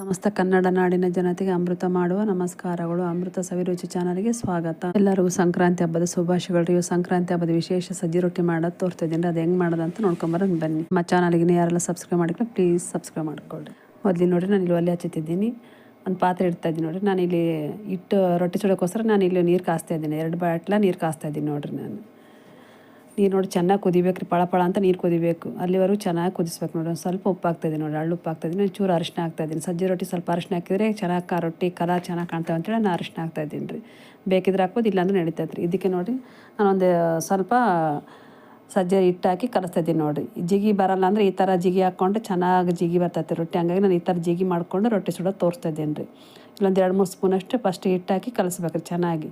ಸಮಸ್ತ ಕನ್ನಡ ನಾಡಿನ ಜನತೆಗೆ ಅಮೃತ ಮಾಡುವ ನಮಸ್ಕಾರಗಳು. ಅಮೃತ ಸವಿರುಚಿ ಚಾನಲ್ಗೆ ಸ್ವಾಗತ. ಎಲ್ಲರಿಗೂ ಸಂಕ್ರಾಂತಿ ಹಬ್ಬದ ಶುಭಾಶಯಗಳು. ಇವು ಸಂಕ್ರಾಂತಿ ಹಬ್ಬದ ವಿಶೇಷ ಸಜ್ಜಿ ರೊಟ್ಟಿ ಮಾಡೋದು ತೋರ್ತಿದ್ದೀನಿ. ಅದು ಹೆಂಗೆ ಮಾಡೋದಂತ ನೋಡ್ಕೊಂಬರೋದು ಬನ್ನಿ. ನಮ್ಮ ಚಾನಲ್ಗೆ ಯಾರೆಲ್ಲ ಸಬ್ಸ್ಕ್ರೈಬ್ ಮಾಡಿಲ್ಲ ಪ್ಲೀಸ್ ಸಬ್ಸ್ಕ್ರೈಬ್ ಮಾಡ್ಕೊಳ್ಳಿ. ಮೊದಲು ನೋಡಿರಿ, ನಾನು ಇಲ್ಲಿ ಒಲೆ ಹಚ್ಚುತ್ತಿದ್ದೀನಿ. ಒಂದು ಪಾತ್ರೆ ಇಡ್ತಾ ಇದ್ದೀನಿ ನೋಡಿರಿ. ನಾನಿಲ್ಲಿ ರೊಟ್ಟಿ ಸುಡೋಕ್ಕೋಸ್ಕರ ನಾನು ಇಲ್ಲಿ ನೀರು ಕಾಸ್ತಾ ಇದ್ದೀನಿ. 2 ಬಾಟ್ಲ ನೀರು ಕಾಸ್ತಾ ಇದ್ದೀನಿ ನೋಡಿರಿ. ನೀರು ನೋಡಿ ಚೆನ್ನಾಗಿ ಕುದಿಬೇಕು ರೀ. ಪಳ ಅಂತ ನೀರು ಕುದಿಬೇಕು. ಅಲ್ಲಿವರೆಗೂ ಚೆನ್ನಾಗಿ ಕುದಿಸ್ಬೇಕು ನೋಡಿ. ಒಂದು ಸ್ವಲ್ಪ ಉಪ್ಪು ಹಾಕ್ತಾಯಿದ್ದೀನಿ ನೋಡಿ. ಹಳ್ಳು ಉಪ್ಪು ಹಾಕ್ತಾಯಿದ್ದೀನಿ. ಒಂದು ಚೂರು ಅರಿಶಿನ ಹಾಕ್ತಾಯಿದ್ದೀನಿ. ಸಜ್ಜಿ ರೊಟ್ಟಿ ಸ್ವಲ್ಪ ಅರಿಶಿನ ಹಾಕಿದರೆ ಚೆನ್ನಾಗಿ ರೊಟ್ಟಿ ಕಲರ್ ಚೆನ್ನಾಗಿ ಕಾಣ್ತಾವೆ ಅಂತೇಳಿ ನಾನು ಅರಿಶಿನ ಹಾಕ್ತಾಯಿದ್ದೀನಿ ರೀ. ಬೇಕಿದ್ರೆ ಹಾಕ್ಬೋದು, ಇಲ್ಲಾಂದ್ರೆ ನಡೀತೈತೆ ರೀ. ಇದಕ್ಕೆ ನೋಡಿ ನಾನೊಂದು ಸ್ವಲ್ಪ ಸಜ್ಜೆ ಹಿಟ್ಟು ಹಾಕಿ ಕಲಿಸ್ತಾಯಿದ್ದೀನಿ ನೋಡಿ. ಜಿಗಿ ಬರಲ್ಲ ಅಂದರೆ ಈ ಥರ ಜಿಗಿ ಹಾಕ್ಕೊಂಡು ಚೆನ್ನಾಗಿ ಜಿಗಿ ಬರ್ತೈತೆ ರೊಟ್ಟಿ. ಹಂಗಾಗಿ ನಾನು ಈ ಥರ ಜಿಗಿ ಮಾಡಿಕೊಂಡು ರೊಟ್ಟಿ ಸುಡೋದು ತೋರಿಸ್ತಾಯಿದ್ದೀನಿ ರೀ. ಇಲ್ಲೊಂದು 2-3 ಸ್ಪೂನಷ್ಟು ಫಸ್ಟ್ ಹಿಟ್ಟು ಹಾಕಿ ಕಲಿಸ್ಬೇಕು ರೀ ಚೆನ್ನಾಗಿ.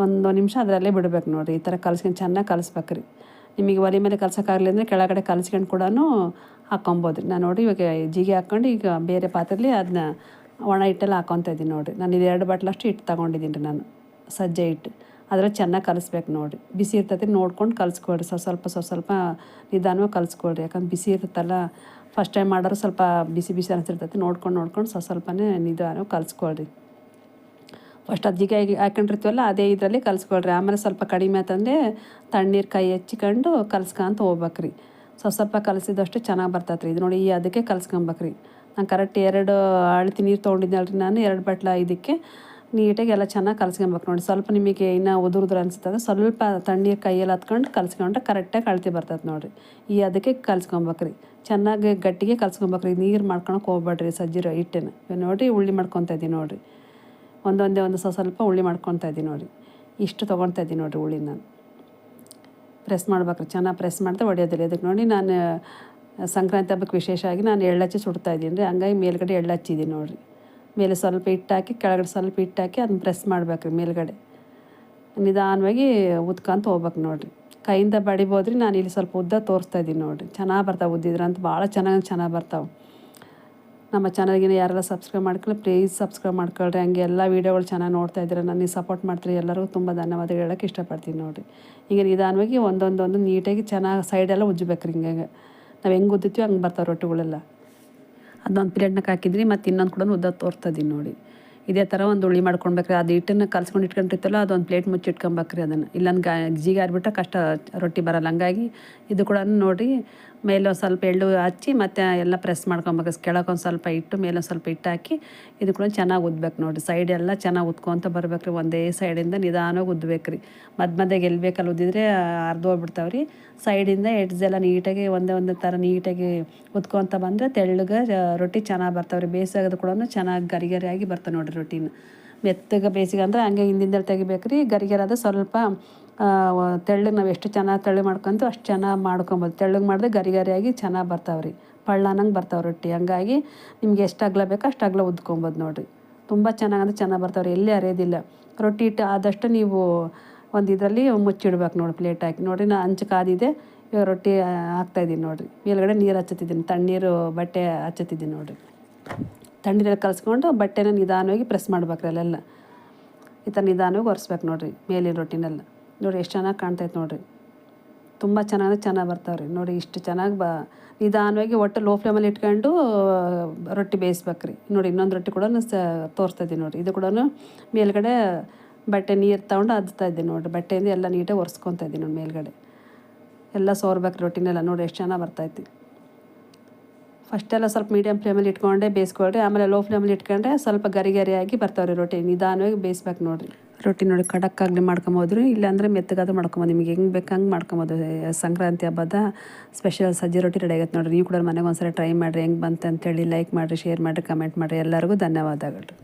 ಒಂದು ನಿಮಿಷ ಅದರಲ್ಲೇ ಬಿಡಬೇಕು ನೋಡಿರಿ. ಈ ಥರ ಕಲಿಸ್ಕೊಂಡು ಚೆನ್ನಾಗಿ ಕಲಿಸ್ಬೇಕು ರೀ. ನಿಮಗೆ ಒಲೆ ಮೇಲೆ ಕಲ್ಸೋಕ್ಕಾಗಲಿ ಅಂದರೆ ಕೆಳಗಡೆ ಕಲಿಸ್ಕೊಂಡು ಕೂಡ ಹಾಕ್ಕೊಬೋದು ರೀ. ನಾನು ನೋಡಿ ಇವಾಗ ಜಿಗಿ ಹಾಕ್ಕೊಂಡು ಈಗ ಬೇರೆ ಪಾತ್ರೆಲಿ ಅದನ್ನ ಒಣ ಹಿಟ್ಟೆಲ್ಲ ಹಾಕ್ಕೊತಾ ಇದ್ದೀನಿ ನೋಡಿರಿ. ನಾನು ಇದು 2 ಬಾಟ್ಲಷ್ಟು ಹಿಟ್ಟು ತೊಗೊಂಡಿದ್ದೀನಿ ರೀ ನಾನು, ಸಜ್ಜೆ ಹಿಟ್ಟು. ಅದ್ರಲ್ಲಿ ಚೆನ್ನಾಗಿ ಕಲಿಸ್ಬೇಕು ನೋಡಿ. ಬಿಸಿ ಇರ್ತೈತಿ ನೋಡ್ಕೊಂಡು ಕಲಿಸ್ಕೊಳ್ರಿ. ಸ್ವಲ್ಪ ನಿಧಾನವಾಗಿ ಕಲಿಸ್ಕೊಳ್ರಿ. ಯಾಕಂದ್ರೆ ಬಿಸಿ ಇರುತ್ತಲ್ಲ, ಫಸ್ಟ್ ಟೈಮ್ ಮಾಡೋರು ಸ್ವಲ್ಪ ಬಿಸಿ ಅನಿಸಿರ್ತೈತಿ. ನೋಡ್ಕೊಂಡು ಸ್ವಲ್ಪನೇ ನಿಧಾನವಾಗಿ ಕಲಿಸ್ಕೊಳ್ರಿ. ಫಸ್ಟ್ ಅದು ಜಿಗಿ ಹಾಕೊಂಡಿರ್ತೀವಲ್ಲ ಅದೇ ಇದರಲ್ಲಿ ಕಲಿಸ್ಕೊಳ್ರಿ. ಆಮೇಲೆ ಸ್ವಲ್ಪ ಕಡಿಮೆ ಆತಂದರೆ ತಣ್ಣೀರು ಕೈ ಹಚ್ಕೊಂಡು ಕಲಿಸ್ಕೊಂತ ಹೋಗ್ಬೇಕು ರೀ. ಸ್ವಲ್ಪ ಕಲಿಸಿದಷ್ಟು ಚೆನ್ನಾಗಿ ಬರ್ತೈತೆ ರೀ. ಇದು ನೋಡಿ ಅದಕ್ಕೆ ಕಲಿಸ್ಕೊಬೇಕು ರೀ. ನಾನು ಕರೆಕ್ಟ್ 2 ಅಳತೆ ನೀರು ತೊಗೊಂಡಿದ್ದೆನಲ್ಲ ರೀ ನಾನು. 2 ಬಾಟ್ಲ ಇದಕ್ಕೆ ನೀಟಾಗಿ ಎಲ್ಲ ಚೆನ್ನಾಗಿ ಕಲಿಸ್ಕೊಬೇಕು ನೋಡಿ. ಸ್ವಲ್ಪ ನಿಮಗೆ ಇನ್ನೂ ಉದುರು ಅನಿಸ್ತದೆ, ಸ್ವಲ್ಪ ತಣ್ಣೀರು ಕೈಯಲ್ಲಿ ಹತ್ಕೊಂಡು ಕಲಿಸ್ಕೊಂಡ್ರೆ ಕರೆಕ್ಟಾಗಿ ಅಳತೆ ಬರ್ತೈತೆ ನೋಡಿರಿ. ಅದಕ್ಕೆ ಕಲಿಸ್ಕೊಬೇಕು ರೀ. ಚೆನ್ನಾಗಿ ಗಟ್ಟಿಗೆ ಕಲಿಸ್ಕೊಬೇಕು ರೀ. ನೀರು ಮಾಡ್ಕೊಳಕ್ಕೆ ಹೋಗ್ಬೇಡ್ರಿ ಸಜ್ಜಿ ಹಿಟ್ಟನ್ನು. ನೋಡಿರಿ ಉಳ್ಳಿ ಮಾಡ್ಕೊತಾ ಇದ್ದೀನಿ ನೋಡಿರಿ. ಒಂದು ಸ್ವಲ್ಪ ಉಳ್ಳಿ ಮಾಡ್ಕೊತಾ ಇದ್ದೀನಿ ನೋಡಿ. ಇಷ್ಟು ತೊಗೊಳ್ತಾ ಇದ್ದೀನಿ ನೋಡಿರಿ ಉಳ್ಳಿ. ನಾನು ಪ್ರೆಸ್ ಮಾಡ್ಬೇಕು ರೀ. ಚೆನ್ನಾಗಿ ಪ್ರೆಸ್ ಮಾಡಿದ್ರೆ ಹೊಡೆಯೋದಿಲ್ಲ. ಅದಕ್ಕೆ ನೋಡಿ ನಾನು ಸಂಕ್ರಾಂತಿ ಹಬ್ಬಕ್ಕೆ ವಿಶೇಷವಾಗಿ ನಾನು ಎಳ್ಳಚ್ಚಿ ಸುಡ್ತಾ ಇದ್ದೀನಿ ರೀ. ಹಂಗಾಗಿ ಮೇಲ್ಗಡೆ ಎಳ್ಳು ಹಚ್ಚಿದ್ದೀನಿ ನೋಡಿರಿ. ಮೇಲೆ ಸ್ವಲ್ಪ ಹಿಟ್ಟು ಹಾಕಿ ಕೆಳಗಡೆ ಸ್ವಲ್ಪ ಹಿಟ್ಟು ಹಾಕಿ ಅದನ್ನ ಪ್ರೆಸ್ ಮಾಡ್ಬೇಕು ರೀ. ಮೇಲ್ಗಡೆ ನಿಧಾನವಾಗಿ ಉದ್ಕೊಂತ ಹೋಗ್ಬೇಕು ನೋಡಿರಿ. ಕೈಯಿಂದ ಬಡಿಬೋದ್ರಿ. ನಾನು ಇಲ್ಲಿ ಸ್ವಲ್ಪ ಉದ್ದ ತೋರಿಸ್ತಾ ಇದ್ದೀನಿ ನೋಡಿರಿ. ಚೆನ್ನಾಗಿ ಬರ್ತಾವೆ ಉದ್ದಿದ್ರೆ ಅಂತ, ಭಾಳ ಚೆನ್ನಾಗಿ ಬರ್ತಾವೆ. ನಮ್ಮ ಚಾನಲ್ಗೆ ಯಾರೆಲ್ಲ ಸಬ್ಸ್ಕ್ರೈಬ್ ಮಾಡ್ಕೊಳ್ಳಿ ಪ್ಲೀಸ್ ಸಬ್ಸ್ಕ್ರೈಬ್ ಮಾಡ್ಕೊಳ್ರಿ. ಹಂಗೆ ಎಲ್ಲ ವೀಡಿಯೋಗಳು ಚೆನ್ನಾಗಿ ನೋಡ್ತಾ ಇದ್ದೀರ, ನನಗೆ ಸಪೋರ್ಟ್ ಮಾಡ್ತೀರಿ. ಎಲ್ಲರಿಗೂ ತುಂಬ ಧನ್ಯವಾದಗಳು ಹೇಳೋಕ್ಕೆ ಇಷ್ಟಪಡ್ತೀನಿ ನೋಡಿರಿ. ಈಗ ನಿಧಾನವಾಗಿ ಒಂದೊಂದು ನೀಟಾಗಿ ಚೆನ್ನಾಗಿ ಸೈಡೆಲ್ಲ ಉಜ್ಜಬೇಕು ರೀ. ಹಿಂಗೆ ನಾವು ಹೆಂಗೆ ಉದ್ದಿತೀವಿ ಹಂಗೆ ಬರ್ತಾವೆ ರೊಟ್ಟಿಗಳೆಲ್ಲ. ಅದೊಂದು ಪ್ಲೇಟ್ನಾಗ ಹಾಕಿದ್ರಿ. ಮತ್ತು ಇನ್ನೊಂದು ಕೂಡ ಉದ್ದ ತೋರಿಸ್ತಾ ಇದ್ದೀನಿ ನೋಡಿ. ಇದೇ ಥರ ಒಂದು ಉಳ್ಳಿ ಮಾಡ್ಕೊಳ್ಬೇಕ್ರಿ. ಅದು ಹಿಟ್ಟನ್ನು ಕಲ್ಸ್ಕೊಂಡು ಇಟ್ಕೊಂಡಿರ್ತಲ್ಲ ಅದೊಂದು ಪ್ಲೇಟ್ ಮುಚ್ಚಿಟ್ಕೊಬೇಕ್ರಿ. ಅದನ್ನು ಇಲ್ಲಂದ್ರೆ ಜಿಗಿ ಆರಿಬಿಟ್ರೆ ಕಷ್ಟ ರೊಟ್ಟಿ ಬರಲ್ಲ. ಹಂಗಾಗಿ ಇದು ಕೂಡ ನೋಡಿ ಮೇಲೆ ಒಂದು ಸ್ವಲ್ಪ ಎಳ್ಳು ಹಚ್ಚಿ ಮತ್ತು ಎಲ್ಲ ಪ್ರೆಸ್ ಮಾಡ್ಕೊಬೇಕು. ಕೆಳಗೆ ಒಂದು ಸ್ವಲ್ಪ ಇಟ್ಟು ಮೇಲೆ ಒಂದು ಸ್ವಲ್ಪ ಹಿಟ್ಟು ಹಾಕಿ ಇದು ಕೂಡ ಚೆನ್ನಾಗಿ ಉದ್ಬೇಕು ನೋಡಿ. ಸೈಡ್ ಎಲ್ಲ ಚೆನ್ನಾಗಿ ಉದ್ಕೊತ ಬರ್ಬೇಕು ರೀ. ಒಂದೇ ಸೈಡಿಂದ ನಿಧಾನವಾಗಿ ಉದ್ಬೇಕು ರೀ. ಮಧ್ಯೆ ಎಲ್ಲಿ ಬೇಕಲ್ಲಿ ಉದ್ದಿದ್ರೆ ಹೋಗ್ಬಿಡ್ತಾವೆ ರೀ. ಸೈಡಿಂದ ಎಡ್ಜೆಲ್ಲ ನೀಟಾಗಿ ಒಂದೇ ಥರ ನೀಟಾಗಿ ಉದ್ಕೊತ ಬಂದರೆ ತೆಳ್ಳಗೆ ರೊಟ್ಟಿ ಚೆನ್ನಾಗಿ ಬರ್ತಾವೆ ರೀ. ಬೇಯಿಸೋದು ಕೂಡ ಚೆನ್ನಾಗಿ ಗರಿಗರಿಯಾಗಿ ಬರ್ತಾವೆ ನೋಡಿರಿ ರೊಟ್ಟಿನ. ಮೆತ್ತಗೆ ಬೇಯಿಸಿಗೆ ಅಂದರೆ ಹಂಗೆ ಹಿಂದಿಂದ ತೆಗಿಬೇಕು ರೀ. ಗರಿಗರಾದ ಸ್ವಲ್ಪ ತೆಳ್ಳಗೆ ನಾವು ಎಷ್ಟು ಚೆನ್ನಾಗಿ ತೆಳ್ಳಗೆ ಮಾಡ್ಕೊತೀವಿ ಅಷ್ಟು ಚೆನ್ನಾಗಿ ಮಾಡ್ಕೊಬೋದು. ತೆಳ್ಳಗೆ ಮಾಡಿದ್ರೆ ಗರಿಗರಿಯಾಗಿ ಚೆನ್ನಾಗಿ ಬರ್ತಾವೆ ರೀ. ಪಳ್ಳನಂಗೆ ಬರ್ತಾವೆ ರೊಟ್ಟಿ. ಹಂಗಾಗಿ ನಿಮ್ಗೆ ಎಷ್ಟು ಅಗಲ ಬೇಕೋ ಅಷ್ಟು ಅಗಲ ಉದ್ಕೊಬೋದು ನೋಡಿರಿ. ತುಂಬ ಚೆನ್ನಾಗಿ ಬರ್ತಾವೆ ರೀ. ಎಲ್ಲಿ ಅರಿಯೋದಿಲ್ಲ. ರೊಟ್ಟಿ ಹಿಟ್ಟು ಆದಷ್ಟು ನೀವು ಒಂದು ಇದರಲ್ಲಿ ಮುಚ್ಚಿಡ್ಬೇಕು ನೋಡಿ, ಪ್ಲೇಟ್ ಹಾಕಿ ನೋಡಿರಿ. ನಾನು ಹಂಚು ಕಾದಿದೆ. ಇವಾಗ ರೊಟ್ಟಿ ಹಾಕ್ತಾಯಿದ್ದೀನಿ ನೋಡಿರಿ. ಮೇಲ್ಗಡೆ ನೀರು ಹಚ್ಚುತ್ತಿದ್ದೀನಿ, ತಣ್ಣೀರು ಬಟ್ಟೆ ಹಚ್ಚುತ್ತಿದ್ದೀನಿ ನೋಡಿರಿ. ತಣ್ಣೀರಲ್ಲಿ ಕಲಿಸ್ಕೊಂಡು ಬಟ್ಟೆನ ನಿಧಾನವಾಗಿ ಪ್ರೆಸ್ ಮಾಡ್ಬೇಕ್ರಿ. ಅಲ್ಲೆಲ್ಲ ಈ ಥರ ನಿಧಾನವಾಗಿ ಒರೆಸ್ಬೇಕು ನೋಡಿರಿ ಮೇಲಿನ ರೊಟ್ಟಿನೆಲ್ಲ. ನೋಡಿ ಎಷ್ಟು ಚೆನ್ನಾಗಿ ಕಾಣ್ತೈತೆ ನೋಡಿರಿ. ತುಂಬ ಚೆನ್ನಾಗಿ ಬರ್ತಾವೆ ರೀ ನೋಡಿ. ಇಷ್ಟು ಚೆನ್ನಾಗಿ ನಿಧಾನವಾಗಿ ಒಟ್ಟು ಲೋ ಫ್ಲೇಮಲ್ಲಿ ಇಟ್ಕೊಂಡು ರೊಟ್ಟಿ ಬೇಯಿಸ್ಬೇಕ್ರಿ ನೋಡಿ. ಇನ್ನೊಂದು ರೊಟ್ಟಿ ಕೂಡ ತೋರಿಸ್ತಾ ಇದ್ದೀನಿ ನೋಡಿ. ಇದು ಕೂಡ ಮೇಲ್ಗಡೆ ಬಟ್ಟೆ ನೀರು ತೊಗೊಂಡು ಅದ್ತಾ ಇದ್ದೀನಿ ನೋಡಿರಿ. ಬಟ್ಟೆಯಿಂದ ಎಲ್ಲ ನೀಟಾಗಿ ಒರೆಸ್ಕೊತಾ ಇದ್ದೀನಿ ನೋಡಿ. ಮೇಲ್ಗಡೆ ಎಲ್ಲ ಸೋರ್ಬೇಕು ರೊಟ್ಟಿನೆಲ್ಲ ನೋಡಿ. ಎಷ್ಟು ಚೆನ್ನಾಗಿ ಬರ್ತೈತಿ. ಫಸ್ಟೆಲ್ಲ ಸ್ವಲ್ಪ ಮೀಡಿಯಮ್ ಫ್ಲೇಮಲ್ಲಿ ಇಟ್ಕೊಂಡೆ ಬೇಯಿಸ್ಕೊಳ್ರಿ. ಆಮೇಲೆ ಲೋ ಫ್ಲೇಮಲ್ಲಿ ಇಟ್ಕೊಂಡ್ರೆ ಸ್ವಲ್ಪ ಗರಿಗರಿಯಾಗಿ ಬರ್ತಾವೆ ರೀ ರೊಟ್ಟಿ. ನಿಧಾನವಾಗಿ ಬೇಯಿಸ್ಬೇಕು ನೋಡಿರಿ. ರೊಟ್ಟಿ ನೋಡಿ ಕಡಕ್ಕಾಗಲಿ ಮಾಡ್ಕೊಬೋದು ರೀ. ಇಲ್ಲಾಂದರೆ ಮೆತ್ತಗಾದ್ರೂ ಮಾಡ್ಕೊಬೋದು. ನಿಮಗೆ ಹೆಂಗೆ ಬೇಕು ಹಂಗೆ ಮಾಡ್ಕೊಬೋದು. ಸಂಕ್ರಾಂತಿ ಹಬ್ಬದ ಸ್ಪೆಷಲ್ ಸಜ್ಜಿ ರೊಟ್ಟಿ ರೆಡಿ ಆಗೈತೆ ನೋಡಿರಿ. ನೀವು ಕೂಡ ಮನೆಗೆ ಒಂದ್ಸಲ ಟ್ರೈ ಮಾಡಿರಿ. ಹೆಂಗೆ ಬಂತು ಅಂತೇಳಿ ಲೈಕ್ ಮಾಡಿರಿ, ಶೇರ್ ಮಾಡಿರಿ, ಕಮೆಂಟ್ ಮಾಡಿರಿ. ಎಲ್ಲರಿಗೂ ಧನ್ಯವಾದಗಳು.